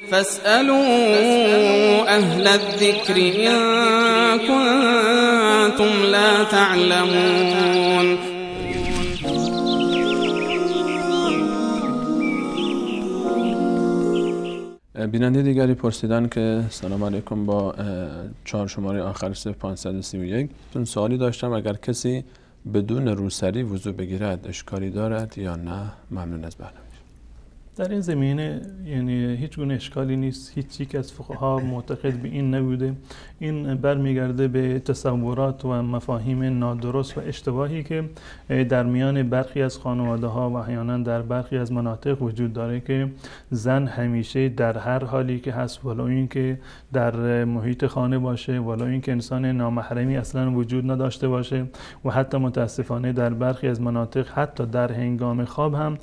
فاسألوا أهل الذكر إن كنتم لا تعلمون. بیننده دیگری پرسیدن که سلام علیکم، با 4 شماره آخر 0531 سوالی داشتم، اگر کسی بدون روسری وضو بگیرد اشکالی دارد یا نه؟ ممنون از برنامه. در این زمینه یعنی هیچ گونه اشکالی نیست. هیچ یک از فقها معتقد به این نبوده. این برمیگرده به تصورات و مفاهیم نادرست و اشتباهی که در میان برخی از خانواده ها و احیانا در برخی از مناطق وجود داره که زن همیشه در هر حالی که هست، ولو این که در محیط خانه باشه، ولو این که انسان نامحرمی اصلا وجود نداشته باشه، و حتی متاسفانه در برخی از مناطق حتی در هنگام خواب هم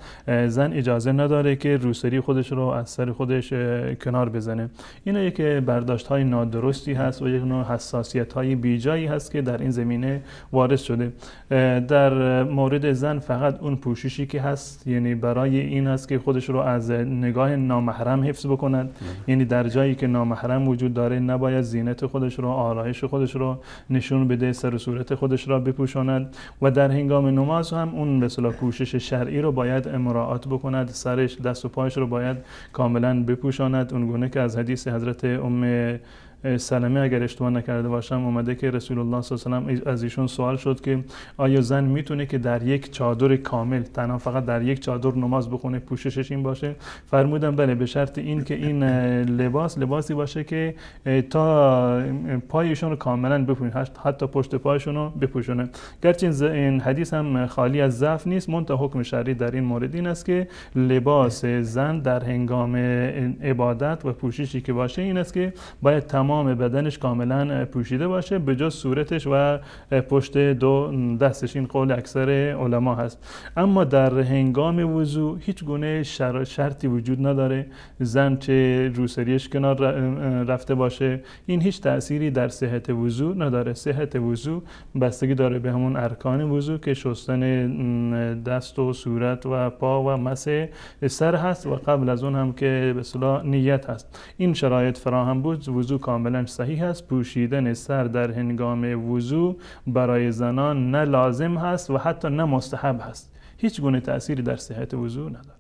زن اجازه نداره که روسری خودش رو از سر خودش کنار بزنه. اینا یک برداشت های نادرستی هست و یک نوع حساسیت های بیجایی هست که در این زمینه وارد شده. در مورد زن فقط اون پوششی که هست یعنی برای این هست که خودش رو از نگاه نامحرم حفظ بکند. یعنی در جایی که نامحرم وجود داره نباید زینت خودش رو، آرایش خودش رو نشون بده، سر و صورت خودش را بپوشاند. و در هنگام نماز هم اون به اصطلاح پوشش شرعی رو باید مراعات بکند. سرش، دست و پایش رو باید کاملا بپوشاند، اونگونه که از حدیث حضرت سلمه اگر اشتباه نکرده باشم اومده که رسول الله صلی الله علیه و آله از ایشون سوال شد که آیا زن میتونه که در یک چادر کامل تنها فقط در یک چادر نماز بخونه، پوششش این باشه؟ فرمودن بله، به شرط این که این لباسی باشه که تا پایشون رو کاملا بپوشونه، حتی پشت پایشون رو بپوشونه. گرچه این حدیث هم خالی از ضعف نیست، منتها حکم شرعی در این مورد این است که لباس زن در هنگام عبادت و پوششی که باشه این است که باید تمام بدنش کاملا پوشیده باشه به جز صورتش و پشت دو دستش. این قول اکثر علما هست. اما در هنگام وضو هیچ گونه شرطی وجود نداره. زن چه روسریش کنار رفته باشه این هیچ تأثیری در صحت وضو نداره. صحت وضو بستگی داره به همون ارکان وضو که شستن دست و صورت و پا و مسح سر هست و قبل از اون هم که به اصطلاح نیت هست. این شرایط فراهم بود وضو کاملا صحیح است. پوشیدن سر در هنگام وضو برای زنان نه لازم هست و حتی نه مستحب هست. هیچ گونه تأثیری در صحت وضو نداره.